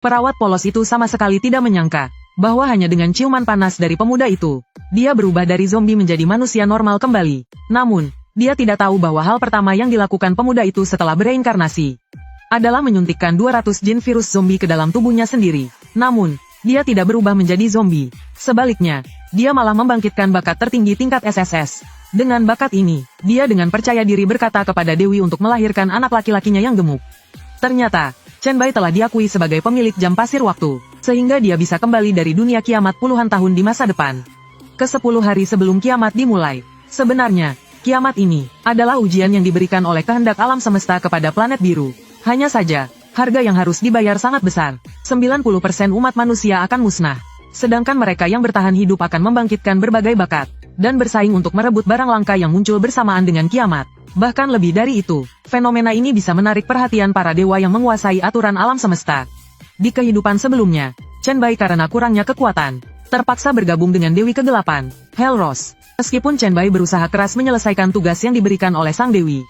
Perawat polos itu sama sekali tidak menyangka bahwa hanya dengan ciuman panas dari pemuda itu, dia berubah dari zombie menjadi manusia normal kembali. Namun, dia tidak tahu bahwa hal pertama yang dilakukan pemuda itu setelah bereinkarnasi adalah menyuntikkan 200 jin virus zombie ke dalam tubuhnya sendiri. Namun, dia tidak berubah menjadi zombie. Sebaliknya, dia malah membangkitkan bakat tertinggi tingkat SSS. Dengan bakat ini, dia dengan percaya diri berkata kepada Dewi untuk melahirkan anak laki-lakinya yang gemuk. Ternyata, Chen Bai telah diakui sebagai pemilik jam pasir waktu, sehingga dia bisa kembali dari dunia kiamat puluhan tahun di masa depan. Ke-10 hari sebelum kiamat dimulai. Sebenarnya, kiamat ini adalah ujian yang diberikan oleh kehendak alam semesta kepada planet biru. Hanya saja, harga yang harus dibayar sangat besar. 90% umat manusia akan musnah. Sedangkan mereka yang bertahan hidup akan membangkitkan berbagai bakat, dan bersaing untuk merebut barang langka yang muncul bersamaan dengan kiamat. Bahkan lebih dari itu, fenomena ini bisa menarik perhatian para dewa yang menguasai aturan alam semesta. Di kehidupan sebelumnya, Chen Bai karena kurangnya kekuatan, terpaksa bergabung dengan Dewi Kegelapan, Helros. Meskipun Chen Bai berusaha keras menyelesaikan tugas yang diberikan oleh Sang Dewi.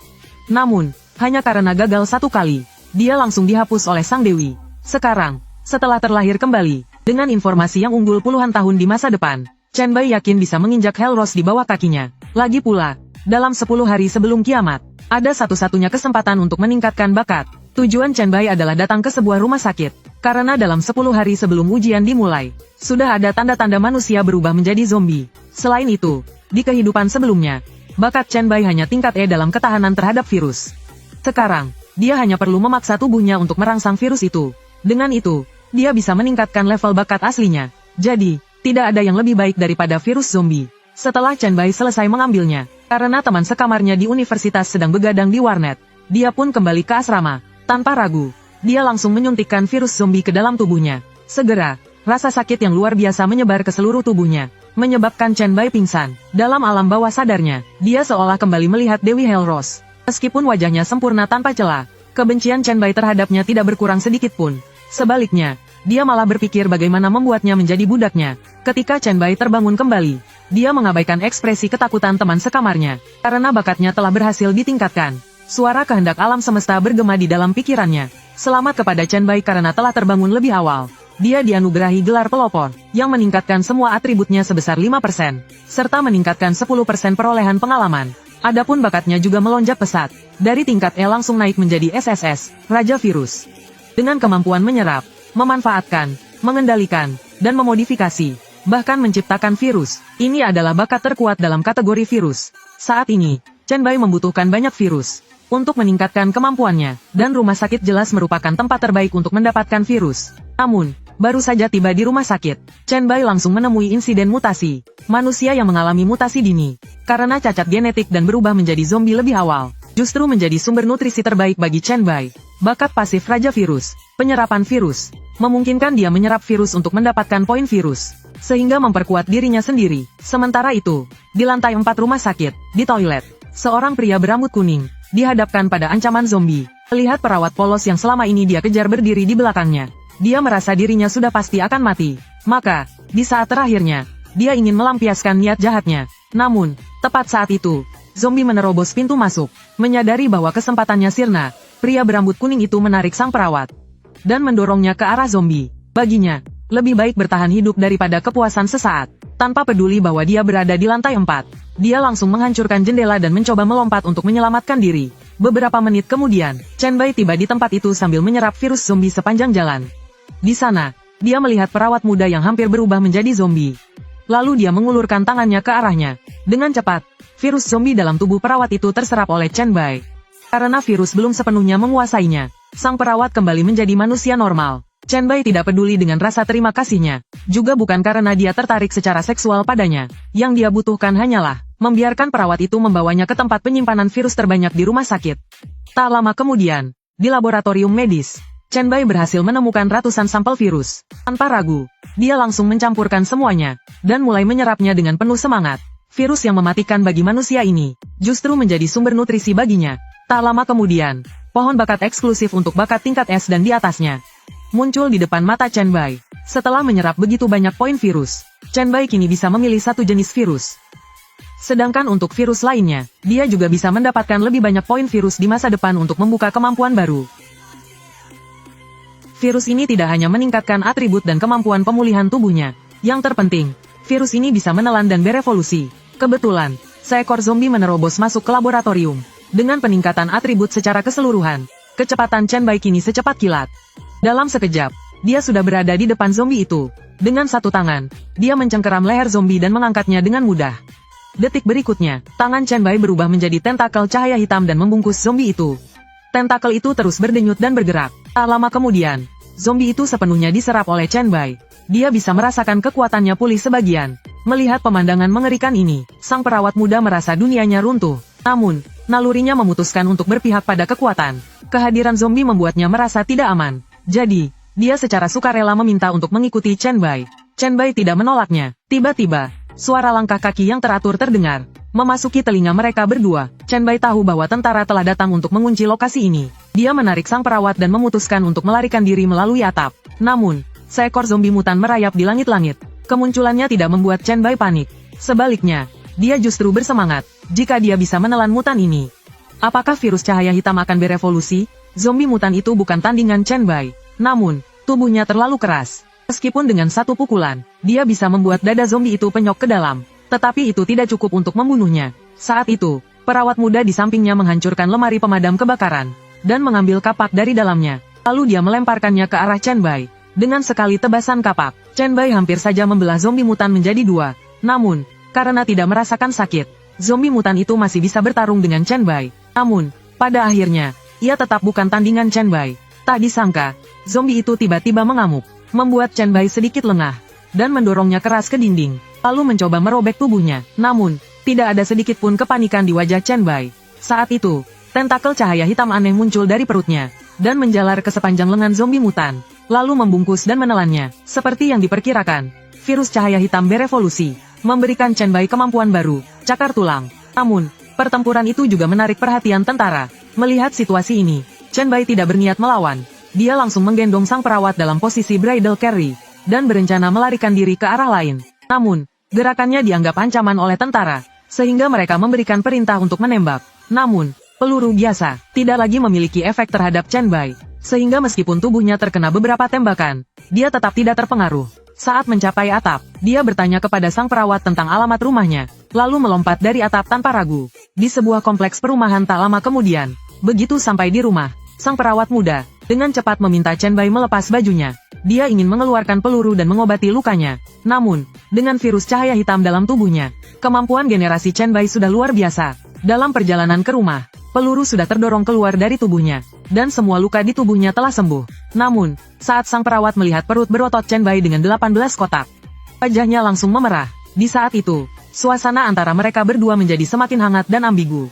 Namun, hanya karena gagal satu kali, dia langsung dihapus oleh Sang Dewi. Sekarang, setelah terlahir kembali, dengan informasi yang unggul puluhan tahun di masa depan, Chen Bai yakin bisa menginjak Helros di bawah kakinya. Lagi pula, dalam 10 hari sebelum kiamat, ada satu-satunya kesempatan untuk meningkatkan bakat. Tujuan Chen Bai adalah datang ke sebuah rumah sakit, karena dalam 10 hari sebelum ujian dimulai, sudah ada tanda-tanda manusia berubah menjadi zombie. Selain itu, di kehidupan sebelumnya, bakat Chen Bai hanya tingkat E dalam ketahanan terhadap virus. Sekarang, dia hanya perlu memaksa tubuhnya untuk merangsang virus itu. Dengan itu, dia bisa meningkatkan level bakat aslinya. Jadi, tidak ada yang lebih baik daripada virus zombie. Setelah Chen Bai selesai mengambilnya, karena teman sekamarnya di universitas sedang begadang di warnet, dia pun kembali ke asrama. Tanpa ragu, dia langsung menyuntikkan virus zombie ke dalam tubuhnya. Segera, rasa sakit yang luar biasa menyebar ke seluruh tubuhnya, menyebabkan Chen Bai pingsan. Dalam alam bawah sadarnya, dia seolah kembali melihat Dewi Helros. Meskipun wajahnya sempurna tanpa celah, kebencian Chen Bai terhadapnya tidak berkurang sedikit pun. Sebaliknya, dia malah berpikir bagaimana membuatnya menjadi budaknya. Ketika Chen Bai terbangun kembali, dia mengabaikan ekspresi ketakutan teman sekamarnya, karena bakatnya telah berhasil ditingkatkan. Suara kehendak alam semesta bergema di dalam pikirannya. Selamat kepada Chen Bai karena telah terbangun lebih awal. Dia dianugerahi gelar pelopor, yang meningkatkan semua atributnya sebesar 5%, serta meningkatkan 10% perolehan pengalaman. Adapun bakatnya juga melonjak pesat, dari tingkat E langsung naik menjadi SSS, Raja Virus. Dengan kemampuan menyerap, memanfaatkan, mengendalikan, dan memodifikasi, bahkan menciptakan virus, ini adalah bakat terkuat dalam kategori virus. Saat ini, Chen Bai membutuhkan banyak virus untuk meningkatkan kemampuannya, dan rumah sakit jelas merupakan tempat terbaik untuk mendapatkan virus. Namun, baru saja tiba di rumah sakit, Chen Bai langsung menemui insiden mutasi. Manusia yang mengalami mutasi dini, karena cacat genetik dan berubah menjadi zombie lebih awal, justru menjadi sumber nutrisi terbaik bagi Chen Bai. Bakat pasif Raja Virus, penyerapan virus, memungkinkan dia menyerap virus untuk mendapatkan poin virus, sehingga memperkuat dirinya sendiri. Sementara itu, di lantai 4 rumah sakit, di toilet, seorang pria berambut kuning, dihadapkan pada ancaman zombie. Melihat perawat polos yang selama ini dia kejar berdiri di belakangnya, dia merasa dirinya sudah pasti akan mati. Maka, di saat terakhirnya, dia ingin melampiaskan niat jahatnya. Namun, tepat saat itu, zombie menerobos pintu masuk. Menyadari bahwa kesempatannya sirna, pria berambut kuning itu menarik sang perawat dan mendorongnya ke arah zombie. Baginya, lebih baik bertahan hidup daripada kepuasan sesaat. Tanpa peduli bahwa dia berada di lantai 4, dia langsung menghancurkan jendela dan mencoba melompat untuk menyelamatkan diri. Beberapa menit kemudian, Chen Bai tiba di tempat itu sambil menyerap virus zombie sepanjang jalan. Di sana, dia melihat perawat muda yang hampir berubah menjadi zombie. Lalu dia mengulurkan tangannya ke arahnya. Dengan cepat, virus zombie dalam tubuh perawat itu terserap oleh Chen Bai. Karena virus belum sepenuhnya menguasainya, sang perawat kembali menjadi manusia normal. Chen Bai tidak peduli dengan rasa terima kasihnya, juga bukan karena dia tertarik secara seksual padanya. Yang dia butuhkan hanyalah membiarkan perawat itu membawanya ke tempat penyimpanan virus terbanyak di rumah sakit. Tak lama kemudian, di laboratorium medis, Chen Bai berhasil menemukan ratusan sampel virus. Tanpa ragu, dia langsung mencampurkan semuanya, dan mulai menyerapnya dengan penuh semangat. Virus yang mematikan bagi manusia ini, justru menjadi sumber nutrisi baginya. Tak lama kemudian, pohon bakat eksklusif untuk bakat tingkat S dan di atasnya muncul di depan mata Chen Bai. Setelah menyerap begitu banyak poin virus, Chen Bai kini bisa memilih satu jenis virus. Sedangkan untuk virus lainnya, dia juga bisa mendapatkan lebih banyak poin virus di masa depan untuk membuka kemampuan baru. Virus ini tidak hanya meningkatkan atribut dan kemampuan pemulihan tubuhnya. Yang terpenting, virus ini bisa menelan dan berevolusi. Kebetulan, seekor zombie menerobos masuk ke laboratorium. Dengan peningkatan atribut secara keseluruhan, kecepatan Chen Bai kini secepat kilat. Dalam sekejap, dia sudah berada di depan zombie itu. Dengan satu tangan, dia mencengkeram leher zombie dan mengangkatnya dengan mudah. Detik berikutnya, tangan Chen Bai berubah menjadi tentakel cahaya hitam dan membungkus zombie itu. Tentakel itu terus berdenyut dan bergerak. Tak lama kemudian, zombie itu sepenuhnya diserap oleh Chen Bai. Dia bisa merasakan kekuatannya pulih sebagian. Melihat pemandangan mengerikan ini, sang perawat muda merasa dunianya runtuh. Namun, nalurinya memutuskan untuk berpihak pada kekuatan. Kehadiran zombie membuatnya merasa tidak aman. Jadi, dia secara sukarela meminta untuk mengikuti Chen Bai. Chen Bai tidak menolaknya. Tiba-tiba, suara langkah kaki yang teratur terdengar, memasuki telinga mereka berdua. Chen Bai tahu bahwa tentara telah datang untuk mengunci lokasi ini. Dia menarik sang perawat dan memutuskan untuk melarikan diri melalui atap. Namun, seekor zombie mutan merayap di langit-langit. Kemunculannya tidak membuat Chen Bai panik. Sebaliknya, dia justru bersemangat jika dia bisa menelan mutan ini. Apakah virus cahaya hitam akan berevolusi? Zombie mutan itu bukan tandingan Chen Bai. Namun, tubuhnya terlalu keras. Meskipun dengan satu pukulan, dia bisa membuat dada zombie itu penyok ke dalam. Tetapi itu tidak cukup untuk membunuhnya. Saat itu, perawat muda di sampingnya menghancurkan lemari pemadam kebakaran, dan mengambil kapak dari dalamnya. Lalu dia melemparkannya ke arah Chen Bai. Dengan sekali tebasan kapak, Chen Bai hampir saja membelah zombie mutan menjadi dua. Namun, karena tidak merasakan sakit, zombie mutan itu masih bisa bertarung dengan Chen Bai. Namun, pada akhirnya, ia tetap bukan tandingan Chen Bai. Tak disangka, zombie itu tiba-tiba mengamuk, membuat Chen Bai sedikit lengah, dan mendorongnya keras ke dinding, lalu mencoba merobek tubuhnya. Namun, tidak ada sedikit pun kepanikan di wajah Chen Bai. Saat itu, tentakel cahaya hitam aneh muncul dari perutnya, dan menjalar ke sepanjang lengan zombie mutan, lalu membungkus dan menelannya. Seperti yang diperkirakan, virus cahaya hitam berevolusi, memberikan Chen Bai kemampuan baru, cakar tulang. Namun, pertempuran itu juga menarik perhatian tentara. Melihat situasi ini, Chen Bai tidak berniat melawan. Dia langsung menggendong sang perawat dalam posisi bridal carry, dan berencana melarikan diri ke arah lain. Namun, gerakannya dianggap ancaman oleh tentara, sehingga mereka memberikan perintah untuk menembak. Namun, peluru biasa tidak lagi memiliki efek terhadap Chen Bai, sehingga meskipun tubuhnya terkena beberapa tembakan, dia tetap tidak terpengaruh. Saat mencapai atap, dia bertanya kepada sang perawat tentang alamat rumahnya, lalu melompat dari atap tanpa ragu. Di sebuah kompleks perumahan tak lama kemudian, begitu sampai di rumah, sang perawat muda dengan cepat meminta Chen Bai melepas bajunya. Dia ingin mengeluarkan peluru dan mengobati lukanya. Namun, dengan virus cahaya hitam dalam tubuhnya, kemampuan generasi Chen Bai sudah luar biasa. Dalam perjalanan ke rumah, peluru sudah terdorong keluar dari tubuhnya, dan semua luka di tubuhnya telah sembuh. Namun, saat sang perawat melihat perut berotot Chen Bai dengan 18 kotak, wajahnya langsung memerah. Di saat itu, suasana antara mereka berdua menjadi semakin hangat dan ambigu.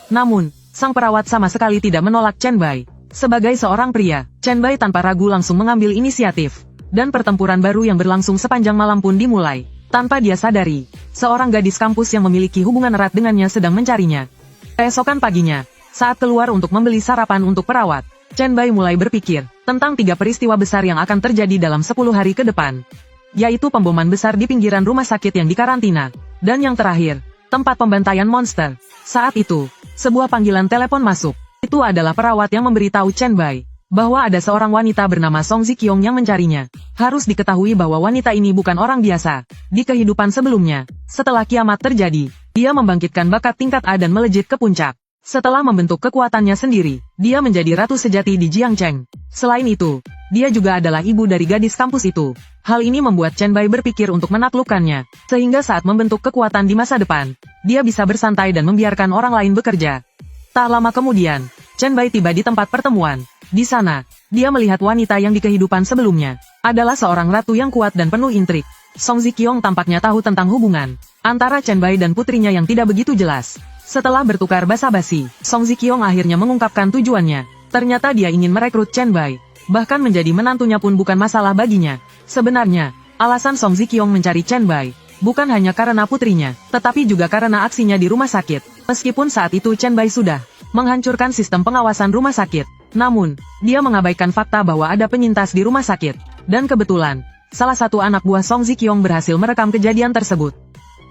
Namun, sang perawat sama sekali tidak menolak Chen Bai. Sebagai seorang pria, Chen Bai tanpa ragu langsung mengambil inisiatif. Dan pertempuran baru yang berlangsung sepanjang malam pun dimulai. Tanpa dia sadari, seorang gadis kampus yang memiliki hubungan erat dengannya sedang mencarinya. Keesokan paginya, saat keluar untuk membeli sarapan untuk perawat, Chen Bai mulai berpikir tentang 3 peristiwa besar yang akan terjadi dalam 10 hari ke depan. Yaitu pemboman besar di pinggiran rumah sakit yang dikarantina. Dan yang terakhir, tempat pembantaian monster. Saat itu, sebuah panggilan telepon masuk. Itu adalah perawat yang memberitahu Chen Bai bahwa ada seorang wanita bernama Song Ziqiong yang mencarinya. Harus diketahui bahwa wanita ini bukan orang biasa. Di kehidupan sebelumnya, setelah kiamat terjadi, dia membangkitkan bakat tingkat A dan melejit ke puncak. Setelah membentuk kekuatannya sendiri, dia menjadi ratu sejati di Jiangcheng. Selain itu, dia juga adalah ibu dari gadis kampus itu. Hal ini membuat Chen Bai berpikir untuk menaklukkannya, sehingga saat membentuk kekuatan di masa depan, dia bisa bersantai dan membiarkan orang lain bekerja. Tak lama kemudian, Chen Bai tiba di tempat pertemuan. Di sana, dia melihat wanita yang di kehidupan sebelumnya adalah seorang ratu yang kuat dan penuh intrik. Song Ziqiong tampaknya tahu tentang hubungan antara Chen Bai dan putrinya yang tidak begitu jelas. Setelah bertukar basa-basi, Song Ziqiong akhirnya mengungkapkan tujuannya. Ternyata dia ingin merekrut Chen Bai. Bahkan menjadi menantunya pun bukan masalah baginya. Sebenarnya, alasan Song Ziqiong mencari Chen Bai bukan hanya karena putrinya, tetapi juga karena aksinya di rumah sakit. Meskipun saat itu Chen Bai sudah menghancurkan sistem pengawasan rumah sakit, namun, dia mengabaikan fakta bahwa ada penyintas di rumah sakit. Dan kebetulan, salah satu anak buah Song Ziqiong berhasil merekam kejadian tersebut.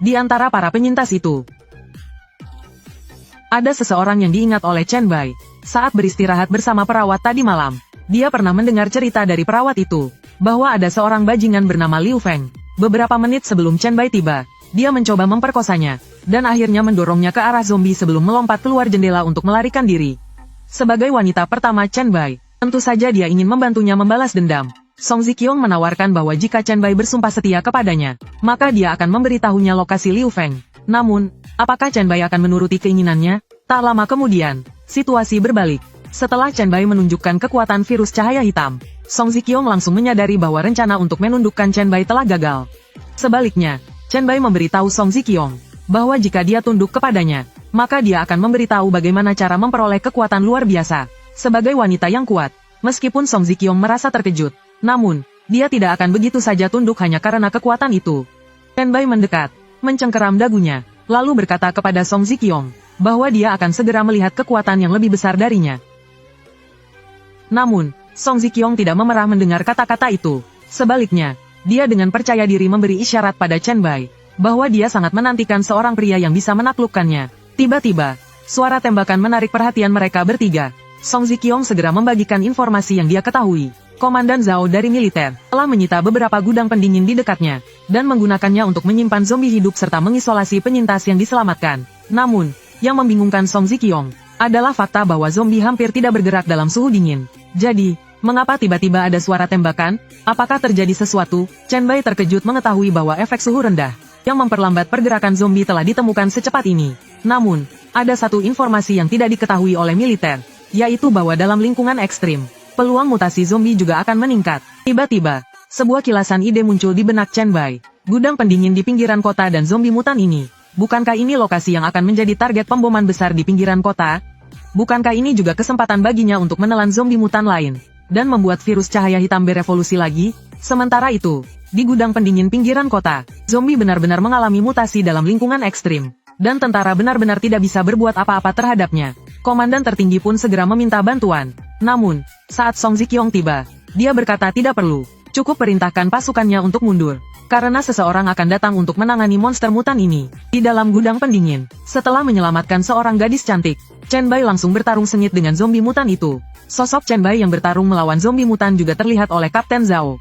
Di antara para penyintas itu, ada seseorang yang diingat oleh Chen Bai saat beristirahat bersama perawat tadi malam. dia pernah mendengar cerita dari perawat itu, bahwa ada seorang bajingan bernama Liu Feng. Beberapa menit sebelum Chen Bai tiba, dia mencoba memperkosanya, dan akhirnya mendorongnya ke arah zombie sebelum melompat keluar jendela untuk melarikan diri. Sebagai wanita pertama Chen Bai, tentu saja dia ingin membantunya membalas dendam. Song Ziqiong menawarkan bahwa jika Chen Bai bersumpah setia kepadanya, maka dia akan memberitahunya lokasi Liu Feng. Namun, apakah Chen Bai akan menuruti keinginannya? Tak lama kemudian, situasi berbalik. Setelah Chen Bai menunjukkan kekuatan virus cahaya hitam, Song Ziqiong langsung menyadari bahwa rencana untuk menundukkan Chen Bai telah gagal. Sebaliknya, Chen Bai memberitahu Song Ziqiong bahwa jika dia tunduk kepadanya, maka dia akan memberitahu bagaimana cara memperoleh kekuatan luar biasa. Sebagai wanita yang kuat, meskipun Song Ziqiong merasa terkejut, namun, dia tidak akan begitu saja tunduk hanya karena kekuatan itu. Chen Bai mendekat, mencengkeram dagunya, lalu berkata kepada Song Ziqiong bahwa dia akan segera melihat kekuatan yang lebih besar darinya. Namun, Song Ziqiong tidak memerah mendengar kata-kata itu. Sebaliknya, dia dengan percaya diri memberi isyarat pada Chen Bai bahwa dia sangat menantikan seorang pria yang bisa menaklukkannya. Tiba-tiba, suara tembakan menarik perhatian mereka bertiga. Song Ziqiong segera membagikan informasi yang dia ketahui. Komandan Zhao dari militer telah menyita beberapa gudang pendingin di dekatnya, dan menggunakannya untuk menyimpan zombie hidup serta mengisolasi penyintas yang diselamatkan. Namun, yang membingungkan Song Ziqiong adalah fakta bahwa zombie hampir tidak bergerak dalam suhu dingin. Jadi, mengapa tiba-tiba ada suara tembakan? Apakah terjadi sesuatu? Chen Bai terkejut mengetahui bahwa efek suhu rendah yang memperlambat pergerakan zombie telah ditemukan secepat ini. Namun, ada satu informasi yang tidak diketahui oleh militer, yaitu bahwa dalam lingkungan ekstrim, peluang mutasi zombie juga akan meningkat. Tiba-tiba, sebuah kilasan ide muncul di benak Chen Bai. Gudang pendingin di pinggiran kota dan zombie mutan ini. Bukankah ini lokasi yang akan menjadi target pemboman besar di pinggiran kota? Bukankah ini juga kesempatan baginya untuk menelan zombie mutan lain, dan membuat virus cahaya hitam berevolusi lagi? Sementara itu, di gudang pendingin pinggiran kota, zombie benar-benar mengalami mutasi dalam lingkungan ekstrim, dan tentara benar-benar tidak bisa berbuat apa-apa terhadapnya. Komandan tertinggi pun segera meminta bantuan. Namun, saat Song Ziqiong tiba, dia berkata tidak perlu, cukup perintahkan pasukannya untuk mundur. Karena seseorang akan datang untuk menangani monster mutan ini. Di dalam gudang pendingin, setelah menyelamatkan seorang gadis cantik, Chen Bai langsung bertarung sengit dengan zombie mutan itu. Sosok Chen Bai yang bertarung melawan zombie mutan juga terlihat oleh Kapten Zhao.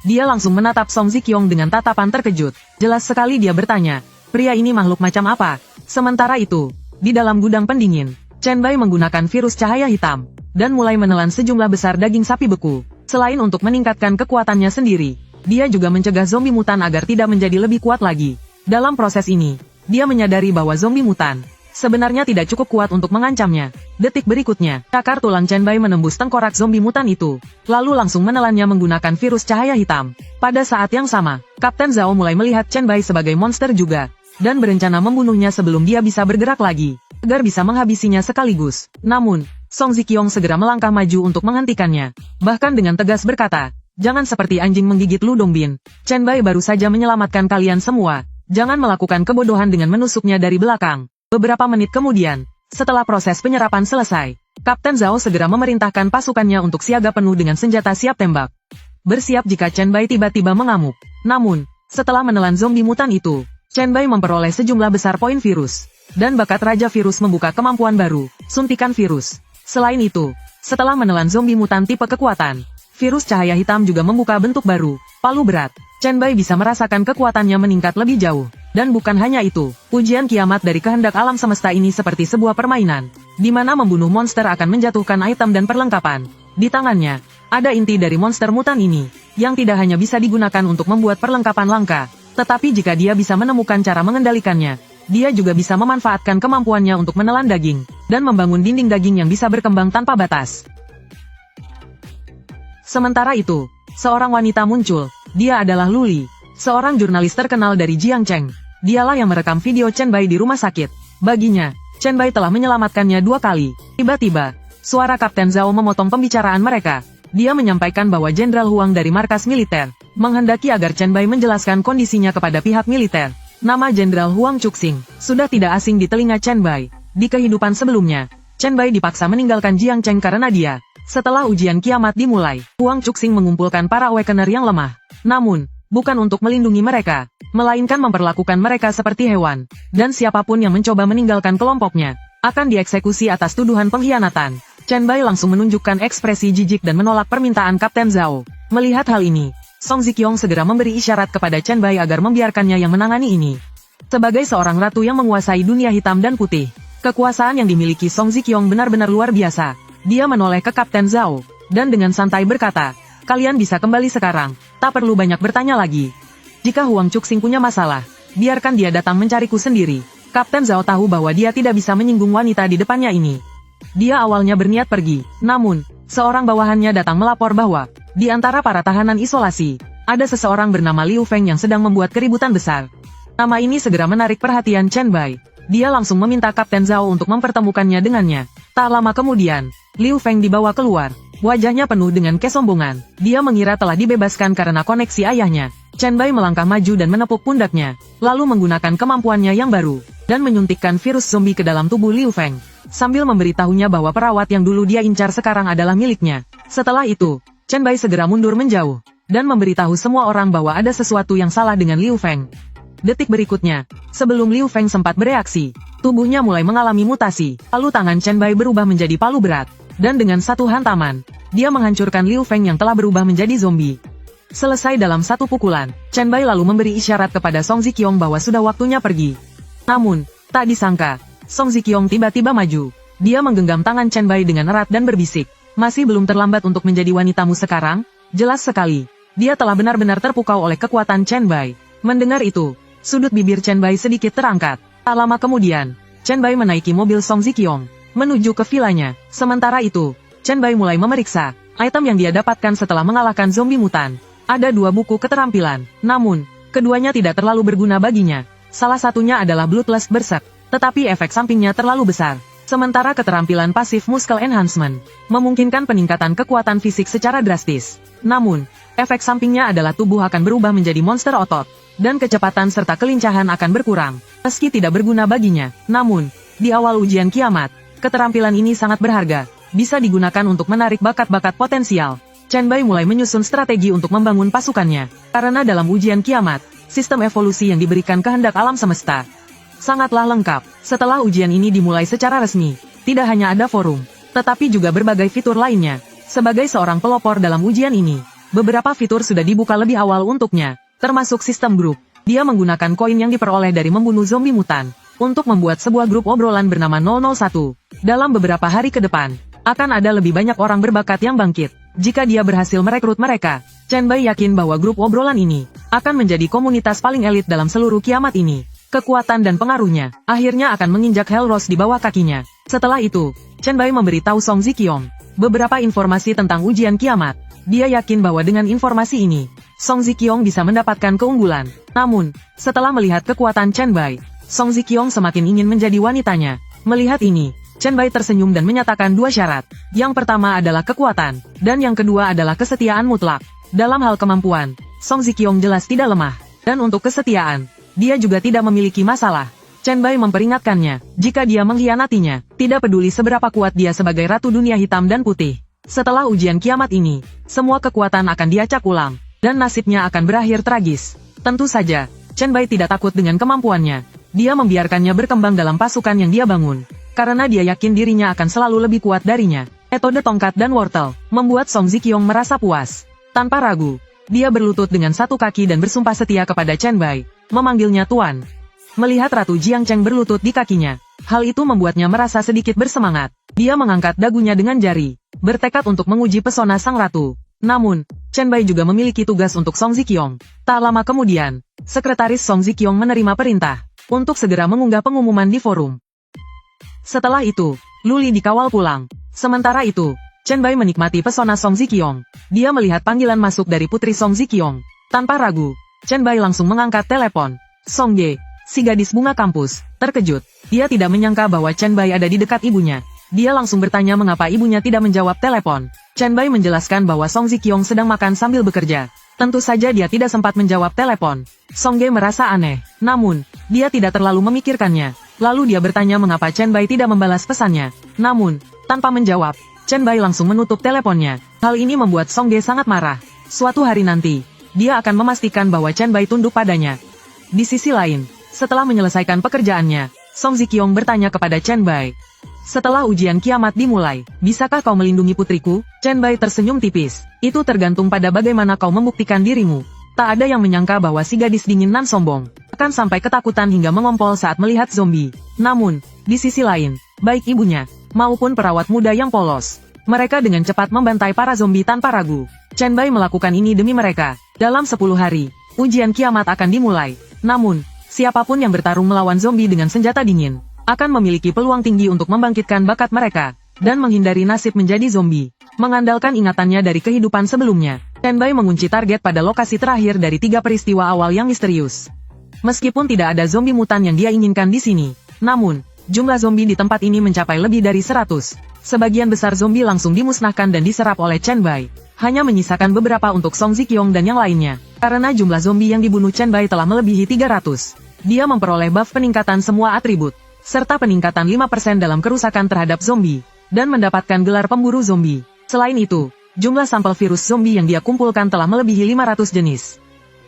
Dia langsung menatap Song Ziqiong dengan tatapan terkejut. Jelas sekali dia bertanya, pria ini makhluk macam apa? Sementara itu, di dalam gudang pendingin, Chen Bai menggunakan virus cahaya hitam, dan mulai menelan sejumlah besar daging sapi beku. Selain untuk meningkatkan kekuatannya sendiri, dia juga mencegah zombie mutan agar tidak menjadi lebih kuat lagi. Dalam proses ini, dia menyadari bahwa zombie mutan sebenarnya tidak cukup kuat untuk mengancamnya. Detik berikutnya, cakar tulang Chen Bai menembus tengkorak zombie mutan itu, lalu langsung menelannya menggunakan virus cahaya hitam. Pada saat yang sama, Kapten Zhao mulai melihat Chen Bai sebagai monster juga, dan berencana membunuhnya sebelum dia bisa bergerak lagi, agar bisa menghabisinya sekaligus. Namun, Song Ziqiong segera melangkah maju untuk menghentikannya, bahkan dengan tegas berkata, jangan seperti anjing menggigit Ludong Bin. Chen Bai baru saja menyelamatkan kalian semua. Jangan melakukan kebodohan dengan menusuknya dari belakang. Beberapa menit kemudian, setelah proses penyerapan selesai, Kapten Zhao segera memerintahkan pasukannya untuk siaga penuh dengan senjata siap tembak. Bersiap jika Chen Bai tiba-tiba mengamuk. Namun, setelah menelan zombie mutan itu, Chen Bai memperoleh sejumlah besar poin virus. Dan bakat Raja Virus membuka kemampuan baru, suntikan virus. Selain itu, setelah menelan zombie mutan tipe kekuatan, virus cahaya hitam juga membuka bentuk baru, palu berat. Chen Bai bisa merasakan kekuatannya meningkat lebih jauh. Dan bukan hanya itu, ujian kiamat dari kehendak alam semesta ini seperti sebuah permainan, di mana membunuh monster akan menjatuhkan item dan perlengkapan. Di tangannya, ada inti dari monster mutan ini, yang tidak hanya bisa digunakan untuk membuat perlengkapan langka, tetapi jika dia bisa menemukan cara mengendalikannya, dia juga bisa memanfaatkan kemampuannya untuk menelan daging, dan membangun dinding daging yang bisa berkembang tanpa batas. Sementara itu, seorang wanita muncul. Dia adalah Luli, seorang jurnalis terkenal dari Jiangcheng. Dialah yang merekam video Chen Bai di rumah sakit. Baginya, Chen Bai telah menyelamatkannya 2 kali. Tiba-tiba, suara Kapten Zhao memotong pembicaraan mereka. Dia menyampaikan bahwa Jenderal Huang dari markas militer menghendaki agar Chen Bai menjelaskan kondisinya kepada pihak militer. Nama Jenderal Huang Chuxing sudah tidak asing di telinga Chen Bai. Di kehidupan sebelumnya, Chen Bai dipaksa meninggalkan Jiangcheng karena dia. Setelah ujian kiamat dimulai, Huang Chuxing mengumpulkan para Awakener yang lemah. Namun, bukan untuk melindungi mereka, melainkan memperlakukan mereka seperti hewan. Dan siapapun yang mencoba meninggalkan kelompoknya, akan dieksekusi atas tuduhan pengkhianatan. Chen Bai langsung menunjukkan ekspresi jijik dan menolak permintaan Kapten Zhao. Melihat hal ini, Song Ziqiong segera memberi isyarat kepada Chen Bai agar membiarkannya yang menangani ini. Sebagai seorang ratu yang menguasai dunia hitam dan putih, kekuasaan yang dimiliki Song Ziqiong benar-benar luar biasa. Dia menoleh ke Kapten Zhao, dan dengan santai berkata, "Kalian bisa kembali sekarang, tak perlu banyak bertanya lagi. Jika Huang Chuxing punya masalah, biarkan dia datang mencariku sendiri." Kapten Zhao tahu bahwa dia tidak bisa menyinggung wanita di depannya ini. Dia awalnya berniat pergi, namun, seorang bawahannya datang melapor bahwa, di antara para tahanan isolasi, ada seseorang bernama Liu Feng yang sedang membuat keributan besar. Nama ini segera menarik perhatian Chen Bai. Dia langsung meminta Kapten Zhao untuk mempertemukannya dengannya. Tak lama kemudian, Liu Feng dibawa keluar. Wajahnya penuh dengan kesombongan. Dia mengira telah dibebaskan karena koneksi ayahnya. Chen Bai melangkah maju dan menepuk pundaknya, lalu menggunakan kemampuannya yang baru, dan menyuntikkan virus zombie ke dalam tubuh Liu Feng, sambil memberitahunya bahwa perawat yang dulu dia incar sekarang adalah miliknya. Setelah itu, Chen Bai segera mundur menjauh, dan memberitahu semua orang bahwa ada sesuatu yang salah dengan Liu Feng. Detik berikutnya, sebelum Liu Feng sempat bereaksi, tubuhnya mulai mengalami mutasi, lalu tangan Chen Bai berubah menjadi palu berat, dan dengan satu hantaman, dia menghancurkan Liu Feng yang telah berubah menjadi zombie. Selesai dalam satu pukulan, Chen Bai lalu memberi isyarat kepada Song Ziqiong bahwa sudah waktunya pergi. Namun, tak disangka, Song Ziqiong tiba-tiba maju. Dia menggenggam tangan Chen Bai dengan erat dan berbisik, "Masih belum terlambat untuk menjadi wanitamu sekarang?" Jelas sekali, dia telah benar-benar terpukau oleh kekuatan Chen Bai. Mendengar itu, sudut bibir Chen Bai sedikit terangkat. Tak lama kemudian, Chen Bai menaiki mobil Song Ziqiong, menuju ke vilanya. Sementara itu, Chen Bai mulai memeriksa item yang dia dapatkan setelah mengalahkan zombie mutan. Ada 2 buku keterampilan, namun, keduanya tidak terlalu berguna baginya. Salah satunya adalah Bloodlust Berserk, tetapi efek sampingnya terlalu besar. Sementara keterampilan pasif Muscle Enhancement, memungkinkan peningkatan kekuatan fisik secara drastis. Namun, efek sampingnya adalah tubuh akan berubah menjadi monster otot, dan kecepatan serta kelincahan akan berkurang. Meski tidak berguna baginya, namun, di awal ujian kiamat, keterampilan ini sangat berharga, bisa digunakan untuk menarik bakat-bakat potensial. Chen Bai mulai menyusun strategi untuk membangun pasukannya, karena dalam ujian kiamat, sistem evolusi yang diberikan kehendak alam semesta sangatlah lengkap. Setelah ujian ini dimulai secara resmi, tidak hanya ada forum, tetapi juga berbagai fitur lainnya. Sebagai seorang pelopor dalam ujian ini, beberapa fitur sudah dibuka lebih awal untuknya, termasuk sistem grup. Dia menggunakan koin yang diperoleh dari membunuh zombie mutan, untuk membuat sebuah grup obrolan bernama 001. Dalam beberapa hari ke depan, akan ada lebih banyak orang berbakat yang bangkit. Jika dia berhasil merekrut mereka, Chen Bai yakin bahwa grup obrolan ini akan menjadi komunitas paling elit dalam seluruh kiamat ini. Kekuatan dan pengaruhnya akhirnya akan menginjak Hellrose di bawah kakinya. Setelah itu, Chen Bai memberitahu Song Ziqiong beberapa informasi tentang ujian kiamat. Dia yakin bahwa dengan informasi ini, Song Ziqiong bisa mendapatkan keunggulan. Namun, setelah melihat kekuatan Chen Bai, Song Ziqiong semakin ingin menjadi wanitanya. Melihat ini, Chen Bai tersenyum dan menyatakan 2 syarat. Yang pertama adalah kekuatan, dan yang kedua adalah kesetiaan mutlak. Dalam hal kemampuan, Song Ziqiong jelas tidak lemah, dan untuk kesetiaan, dia juga tidak memiliki masalah. Chen Bai memperingatkannya, jika dia mengkhianatinya, tidak peduli seberapa kuat dia sebagai ratu dunia hitam dan putih. Setelah ujian kiamat ini, semua kekuatan akan diacak ulang, dan nasibnya akan berakhir tragis. Tentu saja, Chen Bai tidak takut dengan kemampuannya. Dia membiarkannya berkembang dalam pasukan yang dia bangun, karena dia yakin dirinya akan selalu lebih kuat darinya. Metode tongkat dan wortel membuat Song Ziqiong merasa puas. Tanpa ragu, dia berlutut dengan satu kaki dan bersumpah setia kepada Chen Bai, memanggilnya Tuan. Melihat Ratu Jiangcheng berlutut di kakinya, hal itu membuatnya merasa sedikit bersemangat. Dia mengangkat dagunya dengan jari, bertekad untuk menguji pesona sang ratu. Namun, Chen Bai juga memiliki tugas untuk Song Ziqiong. Tak lama kemudian, sekretaris Song Ziqiong menerima perintah untuk segera mengunggah pengumuman di forum. Setelah itu, Lu Li dikawal pulang. Sementara itu, Chen Bai menikmati pesona Song Ziqiong. Dia melihat panggilan masuk dari putri Song Ziqiong. Tanpa ragu, Chen Bai langsung mengangkat telepon. Song Ye, si gadis bunga kampus, terkejut. Dia tidak menyangka bahwa Chen Bai ada di dekat ibunya. Dia langsung bertanya mengapa ibunya tidak menjawab telepon. Chen Bai menjelaskan bahwa Song Ziqiong sedang makan sambil bekerja. Tentu saja dia tidak sempat menjawab telepon. Song Ye merasa aneh, namun, dia tidak terlalu memikirkannya. Lalu dia bertanya mengapa Chen Bai tidak membalas pesannya. Namun, tanpa menjawab, Chen Bai langsung menutup teleponnya. Hal ini membuat Song Ye sangat marah. Suatu hari nanti, dia akan memastikan bahwa Chen Bai tunduk padanya. Di sisi lain, setelah menyelesaikan pekerjaannya, Song Ziqiong bertanya kepada Chen Bai, Setelah ujian kiamat dimulai, bisakah kau melindungi putriku? Chen Bai tersenyum tipis. Itu tergantung pada bagaimana kau membuktikan dirimu. Tak ada yang menyangka bahwa si gadis dingin nan sombong akan sampai ketakutan hingga mengompol saat melihat zombie. Namun, di sisi lain, baik ibunya maupun perawat muda yang polos, mereka dengan cepat membantai para zombie tanpa ragu. Chen Bai melakukan ini demi mereka. Dalam 10 hari, ujian kiamat akan dimulai. Namun, siapapun yang bertarung melawan zombie dengan senjata dingin akan memiliki peluang tinggi untuk membangkitkan bakat mereka dan menghindari nasib menjadi zombie. Mengandalkan ingatannya dari kehidupan sebelumnya, Chen Bai mengunci target pada lokasi terakhir dari 3 peristiwa awal yang misterius. Meskipun tidak ada zombie mutan yang dia inginkan di sini, namun, jumlah zombie di tempat ini mencapai lebih dari 100. Sebagian besar zombie langsung dimusnahkan dan diserap oleh Chen Bai. Hanya menyisakan beberapa untuk Song Ziqiong dan yang lainnya. Karena jumlah zombie yang dibunuh Chen Bai telah melebihi 300. Dia memperoleh buff peningkatan semua atribut, serta peningkatan 5% dalam kerusakan terhadap zombie, dan mendapatkan gelar pemburu zombie. Selain itu, jumlah sampel virus zombie yang dia kumpulkan telah melebihi 500 jenis.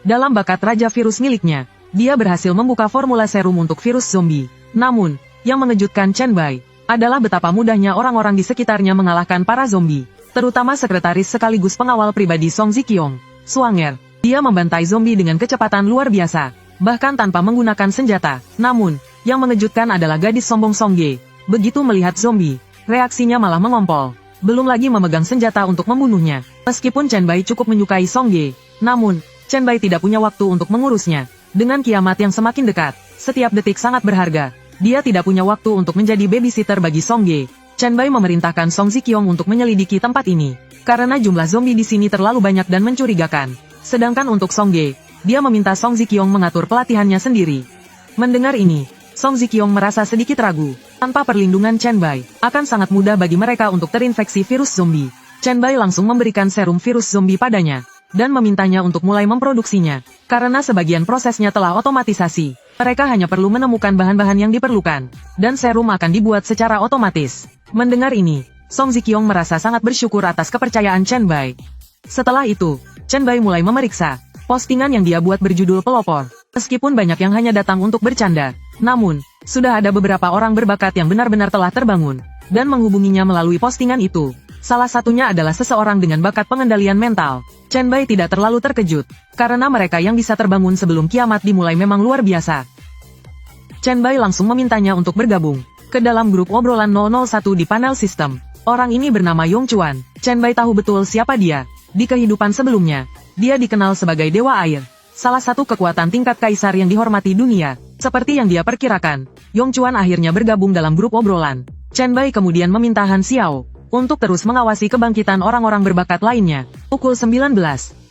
Dalam bakat Raja Virus miliknya, dia berhasil membuka formula serum untuk virus zombie. Namun, yang mengejutkan Chen Bai adalah betapa mudahnya orang-orang di sekitarnya mengalahkan para zombie, terutama sekretaris sekaligus pengawal pribadi Song Ziqiong, Swanger. Dia membantai zombie dengan kecepatan luar biasa, bahkan tanpa menggunakan senjata. Namun, yang mengejutkan adalah gadis sombong Song Ge. Begitu melihat zombie, reaksinya malah mengompol. Belum lagi memegang senjata untuk membunuhnya. Meskipun Chen Bai cukup menyukai Song Ge, namun, Chen Bai tidak punya waktu untuk mengurusnya. Dengan kiamat yang semakin dekat, setiap detik sangat berharga. Dia tidak punya waktu untuk menjadi babysitter bagi Song Ge. Chen Bai memerintahkan Song Ziqiong untuk menyelidiki tempat ini, karena jumlah zombie di sini terlalu banyak dan mencurigakan. Sedangkan untuk Song Ge, dia meminta Song Ziqiong mengatur pelatihannya sendiri. Mendengar ini, Song Ziqiong merasa sedikit ragu. Tanpa perlindungan Chen Bai, akan sangat mudah bagi mereka untuk terinfeksi virus zombie. Chen Bai langsung memberikan serum virus zombie padanya, dan memintanya untuk mulai memproduksinya. Karena sebagian prosesnya telah otomatisasi, mereka hanya perlu menemukan bahan-bahan yang diperlukan, dan serum akan dibuat secara otomatis. Mendengar ini, Song Ziqiong merasa sangat bersyukur atas kepercayaan Chen Bai. Setelah itu, Chen Bai mulai memeriksa postingan yang dia buat berjudul pelopor. Meskipun banyak yang hanya datang untuk bercanda, namun, sudah ada beberapa orang berbakat yang benar-benar telah terbangun, dan menghubunginya melalui postingan itu. Salah satunya adalah seseorang dengan bakat pengendalian mental. Chen Bai tidak terlalu terkejut, karena mereka yang bisa terbangun sebelum kiamat dimulai memang luar biasa. Chen Bai langsung memintanya untuk bergabung ke dalam grup obrolan 001 di panel sistem. Orang ini bernama Yong Chuan. Chen Bai tahu betul siapa dia. Di kehidupan sebelumnya, dia dikenal sebagai Dewa Air, salah satu kekuatan tingkat kaisar yang dihormati dunia. Seperti yang dia perkirakan, Yong Chuan akhirnya bergabung dalam grup obrolan. Chen Bai kemudian meminta Han Xiao untuk terus mengawasi kebangkitan orang-orang berbakat lainnya. Pukul 19,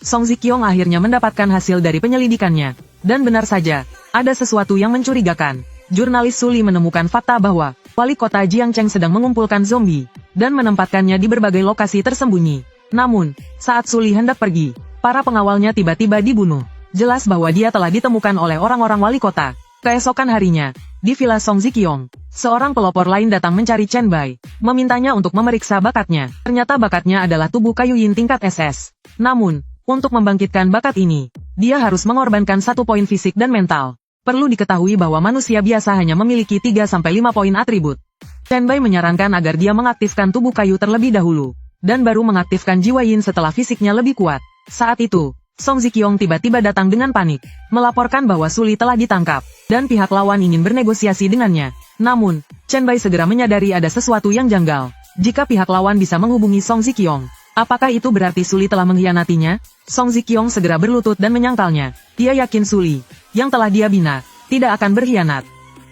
Song Ziqiong akhirnya mendapatkan hasil dari penyelidikannya. Dan benar saja, ada sesuatu yang mencurigakan. Jurnalis Suli menemukan fakta bahwa wali kota Jiangcheng sedang mengumpulkan zombie dan menempatkannya di berbagai lokasi tersembunyi. Namun, saat Suli hendak pergi, para pengawalnya tiba-tiba dibunuh. Jelas bahwa dia telah ditemukan oleh orang-orang wali kota. Keesokan harinya, di Villa Song Ziqiong, seorang pelopor lain datang mencari Chen Bai, memintanya untuk memeriksa bakatnya. Ternyata bakatnya adalah tubuh kayu yin tingkat SS. Namun, untuk membangkitkan bakat ini, dia harus mengorbankan 1 poin fisik dan mental. Perlu diketahui bahwa manusia biasa hanya memiliki 3-5 poin atribut. Chen Bai menyarankan agar dia mengaktifkan tubuh kayu terlebih dahulu, dan baru mengaktifkan jiwa yin setelah fisiknya lebih kuat. Saat itu, Song Ziqiong tiba-tiba datang dengan panik, melaporkan bahwa Suli telah ditangkap, dan pihak lawan ingin bernegosiasi dengannya. Namun, Chen Bai segera menyadari ada sesuatu yang janggal. Jika pihak lawan bisa menghubungi Song Ziqiong, apakah itu berarti Suli telah mengkhianatinya? Song Ziqiong segera berlutut dan menyangkalnya. Dia yakin Suli, yang telah dia bina, tidak akan berkhianat.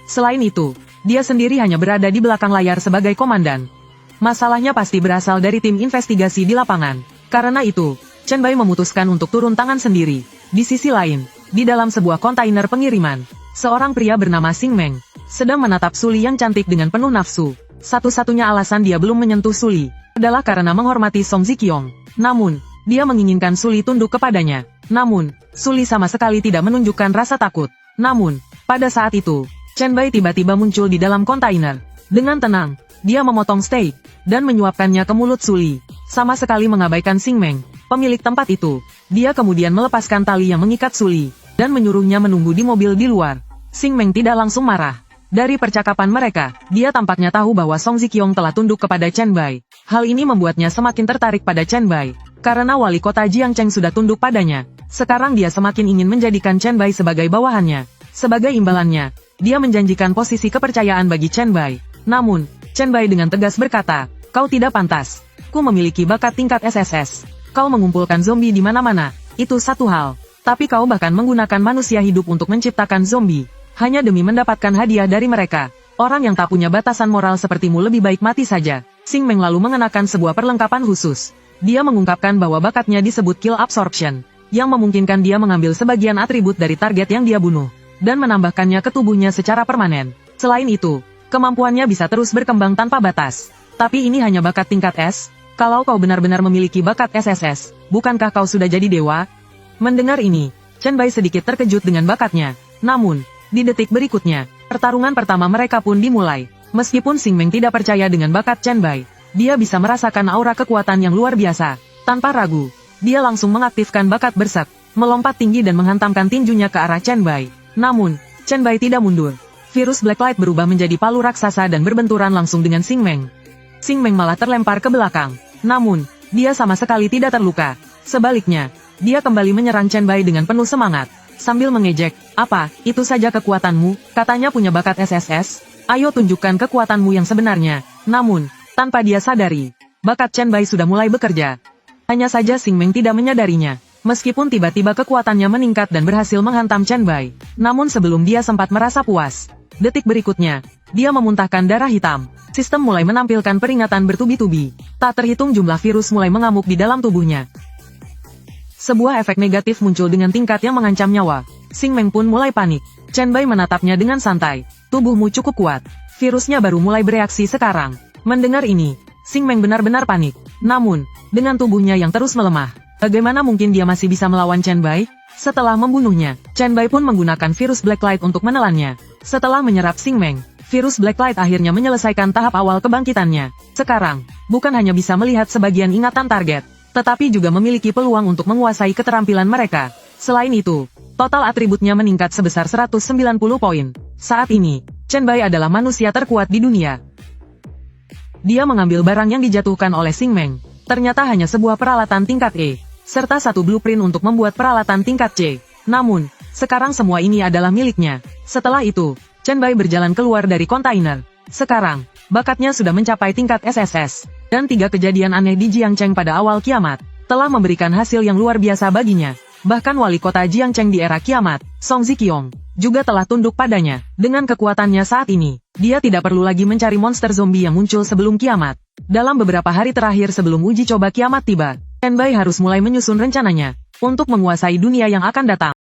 Selain itu, dia sendiri hanya berada di belakang layar sebagai komandan. Masalahnya pasti berasal dari tim investigasi di lapangan. Karena itu, Chen Bai memutuskan untuk turun tangan sendiri. Di sisi lain, di dalam sebuah kontainer pengiriman, seorang pria bernama Xing Meng sedang menatap Suli yang cantik dengan penuh nafsu. Satu-satunya alasan dia belum menyentuh Suli adalah karena menghormati Song Ziqiong. Namun, dia menginginkan Suli tunduk kepadanya. Namun, Suli sama sekali tidak menunjukkan rasa takut. Namun, pada saat itu, Chen Bai tiba-tiba muncul di dalam kontainer. Dengan tenang, dia memotong steak dan menyuapkannya ke mulut Suli, sama sekali mengabaikan Xing Meng, pemilik tempat itu. Dia kemudian melepaskan tali yang mengikat Suli, dan menyuruhnya menunggu di mobil di luar. Xing Meng tidak langsung marah. Dari percakapan mereka, dia tampaknya tahu bahwa Song Ziqiong telah tunduk kepada Chen Bai. Hal ini membuatnya semakin tertarik pada Chen Bai. Karena wali kota Jiangcheng sudah tunduk padanya, sekarang dia semakin ingin menjadikan Chen Bai sebagai bawahannya. Sebagai imbalannya, dia menjanjikan posisi kepercayaan bagi Chen Bai. Namun, Chen Bai dengan tegas berkata, "Kau tidak pantas. Ku memiliki bakat tingkat SSS. Kau mengumpulkan zombie di mana-mana, itu satu hal. Tapi kau bahkan menggunakan manusia hidup untuk menciptakan zombie. Hanya demi mendapatkan hadiah dari mereka. Orang yang tak punya batasan moral sepertimu lebih baik mati saja." Xing Meng lalu mengenakan sebuah perlengkapan khusus. Dia mengungkapkan bahwa bakatnya disebut Kill Absorption, yang memungkinkan dia mengambil sebagian atribut dari target yang dia bunuh, dan menambahkannya ke tubuhnya secara permanen. Selain itu, kemampuannya bisa terus berkembang tanpa batas. Tapi ini hanya bakat tingkat S. Kalau kau benar-benar memiliki bakat SSS, bukankah kau sudah jadi dewa? Mendengar ini, Chen Bai sedikit terkejut dengan bakatnya. Namun, di detik berikutnya, pertarungan pertama mereka pun dimulai. Meskipun Xing Meng tidak percaya dengan bakat Chen Bai, dia bisa merasakan aura kekuatan yang luar biasa. Tanpa ragu, dia langsung mengaktifkan bakat berserk, melompat tinggi dan menghantamkan tinjunya ke arah Chen Bai. Namun, Chen Bai tidak mundur. Virus Blacklight berubah menjadi palu raksasa dan berbenturan langsung dengan Xing Meng. Xing Meng malah terlempar ke belakang. Namun, dia sama sekali tidak terluka. Sebaliknya, dia kembali menyerang Chen Bai dengan penuh semangat. Sambil mengejek, "Apa, itu saja kekuatanmu? Katanya punya bakat SSS? Ayo tunjukkan kekuatanmu yang sebenarnya." Namun, tanpa dia sadari, bakat Chen Bai sudah mulai bekerja. Hanya saja Xing Meng tidak menyadarinya. Meskipun tiba-tiba kekuatannya meningkat dan berhasil menghantam Chen Bai. Namun sebelum dia sempat merasa puas, detik berikutnya, dia memuntahkan darah hitam. Sistem mulai menampilkan peringatan bertubi-tubi. Tak terhitung jumlah virus mulai mengamuk di dalam tubuhnya. Sebuah efek negatif muncul dengan tingkat yang mengancam nyawa. Xing Meng pun mulai panik. Chen Bai menatapnya dengan santai. "Tubuhmu cukup kuat. Virusnya baru mulai bereaksi sekarang." Mendengar ini, Xing Meng benar-benar panik. Namun, dengan tubuhnya yang terus melemah, bagaimana mungkin dia masih bisa melawan Chen Bai? Setelah membunuhnya, Chen Bai pun menggunakan virus Blacklight untuk menelannya. Setelah menyerap Xing Meng, virus Blacklight akhirnya menyelesaikan tahap awal kebangkitannya. Sekarang, bukan hanya bisa melihat sebagian ingatan target, tetapi juga memiliki peluang untuk menguasai keterampilan mereka. Selain itu, total atributnya meningkat sebesar 190 poin. Saat ini, Chen Bai adalah manusia terkuat di dunia. Dia mengambil barang yang dijatuhkan oleh Xing Meng. Ternyata hanya sebuah peralatan tingkat E, serta satu blueprint untuk membuat peralatan tingkat C. Namun, sekarang semua ini adalah miliknya. Setelah itu, Chen Bai berjalan keluar dari kontainer. Sekarang, bakatnya sudah mencapai tingkat SSS. Dan 3 kejadian aneh di Jiangcheng pada awal kiamat, telah memberikan hasil yang luar biasa baginya. Bahkan wali kota Jiangcheng di era kiamat, Song Ziqiong, juga telah tunduk padanya. Dengan kekuatannya saat ini, dia tidak perlu lagi mencari monster zombie yang muncul sebelum kiamat. Dalam beberapa hari terakhir sebelum uji coba kiamat tiba, Chen Bai harus mulai menyusun rencananya, untuk menguasai dunia yang akan datang.